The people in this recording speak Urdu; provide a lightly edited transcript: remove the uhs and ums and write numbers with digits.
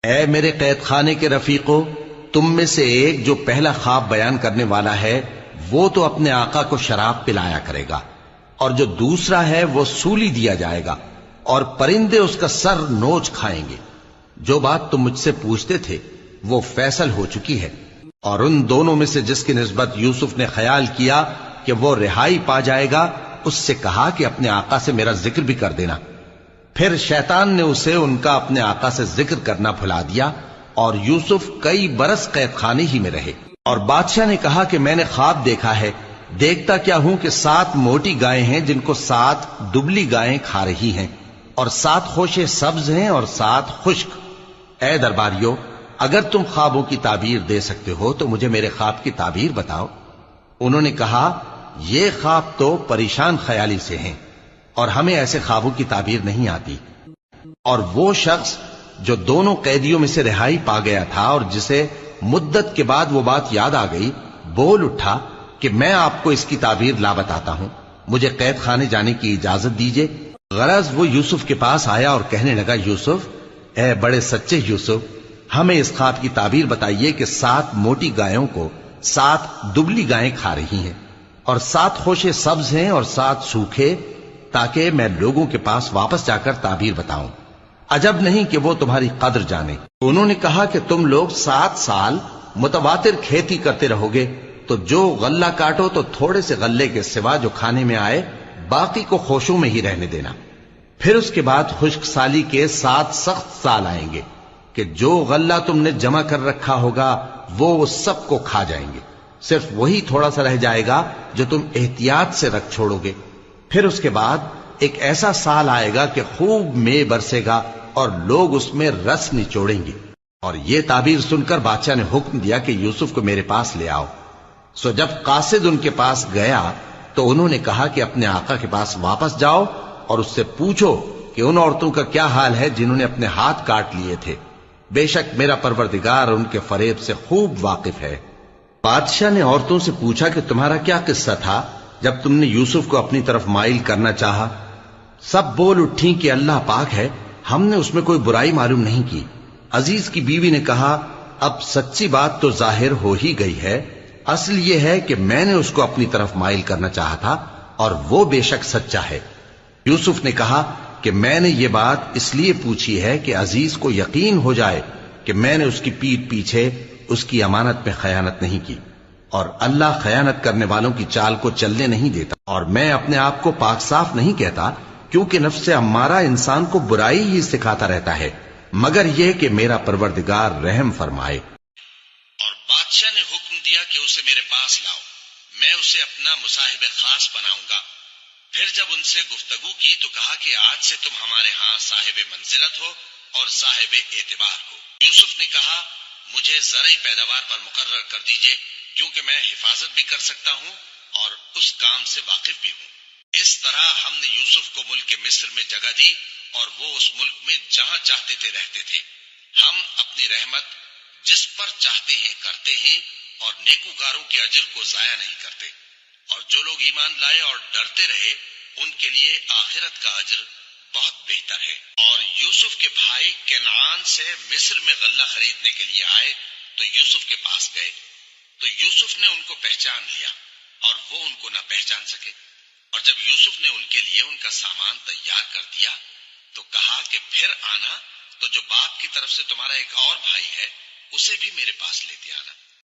اے میرے قید خانے کے رفیقو، تم میں سے ایک جو پہلا خواب بیان کرنے والا ہے وہ تو اپنے آقا کو شراب پلایا کرے گا، اور جو دوسرا ہے وہ سولی دیا جائے گا، اور پرندے اس کا سر نوچ کھائیں گے۔ جو بات تم مجھ سے پوچھتے تھے وہ فیصل ہو چکی ہے، اور ان دونوں میں سے جس کی نسبت یوسف نے خیال کیا کہ وہ رہائی پا جائے گا، اس سے کہا کہ اپنے آقا سے میرا ذکر بھی کر دینا۔ پھر شیطان نے اسے ان کا اپنے آقا سے ذکر کرنا بھلا دیا، اور یوسف کئی برس قید خانے ہی میں رہے۔ اور بادشاہ نے کہا کہ میں نے خواب دیکھا ہے، دیکھتا کیا ہوں کہ 7 موٹی گائیں ہیں جن کو 7 دبلی گائیں کھا رہی ہیں، اور 7 خوشے سبز ہیں اور 7 خشک۔ اے درباریو، اگر تم خوابوں کی تعبیر دے سکتے ہو تو مجھے میرے خواب کی تعبیر بتاؤ۔ انہوں نے کہا، یہ خواب تو پریشان خیالی سے ہیں، اور ہمیں ایسے خوابوں کی تعبیر نہیں آتی۔ اور وہ شخص جو دونوں قیدیوں میں سے رہائی پا گیا تھا اور جسے مدت کے بعد وہ بات یاد آ گئی، بول اٹھا کہ میں آپ کو اس کی تعبیر لا بتاتا ہوں، مجھے قید خانے جانے کی اجازت دیجیے۔ غرض وہ یوسف کے پاس آیا اور کہنے لگا، یوسف، اے بڑے سچے یوسف، ہمیں اس خواب کی تعبیر بتائیے کہ 7 موٹی گایوں کو 7 دبلی گائیں کھا رہی ہیں، اور 7 خوشے سبز ہیں اور 7 سوکھے، تاکہ میں لوگوں کے پاس واپس جا کر تعبیر بتاؤں۔ عجب نہیں کہ وہ تمہاری قدر جانے۔ انہوں نے کہا کہ تم لوگ 7 سال متواتر کھیتی کرتے رہو گے، تو جو غلہ کاٹو تو تھوڑے سے غلے کے سوا جو کھانے میں آئے باقی کو خوشوں میں ہی رہنے دینا۔ پھر اس کے بعد خشک سالی کے 7 سخت سال آئیں گے کہ جو غلہ تم نے جمع کر رکھا ہوگا وہ سب کو کھا جائیں گے، صرف وہی تھوڑا سا رہ جائے گا جو تم احتیاط سے رکھ چھوڑو گے۔ پھر اس کے بعد ایک ایسا سال آئے گا کہ خوب مے برسے گا اور لوگ اس میں رس نچوڑیں گے۔ اور یہ تعبیر سن کر بادشاہ نے حکم دیا کہ یوسف کو میرے پاس لے آؤ۔ سو جب قاصد ان کے پاس گیا تو انہوں نے کہا کہ اپنے آقا کے پاس واپس جاؤ اور اس سے پوچھو کہ ان عورتوں کا کیا حال ہے جنہوں نے اپنے ہاتھ کاٹ لیے تھے، بے شک میرا پروردگار ان کے فریب سے خوب واقف ہے۔ بادشاہ نے عورتوں سے پوچھا کہ تمہارا کیا قصہ تھا جب تم نے یوسف کو اپنی طرف مائل کرنا چاہا؟ سب بول اٹھیں کہ اللہ پاک ہے، ہم نے اس میں کوئی برائی معلوم نہیں کی۔ عزیز کی بیوی نے کہا، اب سچی بات تو ظاہر ہو ہی گئی ہے، اصل یہ ہے کہ میں نے اس کو اپنی طرف مائل کرنا چاہا تھا، اور وہ بے شک سچا ہے۔ یوسف نے کہا کہ میں نے یہ بات اس لیے پوچھی ہے کہ عزیز کو یقین ہو جائے کہ میں نے اس کی پیٹھ پیچھے اس کی امانت میں خیانت نہیں کی، اور اللہ خیانت کرنے والوں کی چال کو چلنے نہیں دیتا، اور میں اپنے آپ کو پاک صاف نہیں کہتا، کیونکہ نفس امارہ انسان کو برائی ہی سکھاتا رہتا ہے، مگر یہ کہ میرا پروردگار رحم فرمائے۔ اور بادشاہ نے حکم دیا کہ اسے میرے پاس لاؤ، میں اسے اپنا مصاحب خاص بناؤں گا۔ پھر جب ان سے گفتگو کی تو کہا کہ آج سے تم ہمارے ہاں صاحب منزلت ہو اور صاحب اعتبار ہو۔ یوسف نے کہا، مجھے زرعی پیداوار پر مقرر کر دیجئے، کیونکہ میں حفاظت بھی کر سکتا ہوں اور اس کام سے واقف بھی ہوں۔ اس طرح ہم نے یوسف کو ملک مصر میں جگہ دی، اور وہ اس ملک میں جہاں چاہتے تھے رہتے تھے۔ ہم اپنی رحمت جس پر چاہتے ہیں کرتے ہیں، اور نیکوکاروں کے اجر کو ضائع نہیں کرتے۔ اور جو لوگ ایمان لائے اور ڈرتے رہے ان کے لیے آخرت کا اجر بہت بہتر ہے۔ اور یوسف کے بھائی کنعان سے مصر میں غلہ خریدنے کے لیے آئے تو یوسف کے پاس گئے، تو یوسف نے ان کو پہچان لیا اور وہ ان کو نہ پہچان سکے۔ اور جب یوسف نے ان کے لیے ان کا سامان تیار کر دیا تو کہا کہ پھر آنا تو جو باپ کی طرف سے تمہارا ایک اور بھائی ہے اسے بھی میرے پاس لیتے آنا۔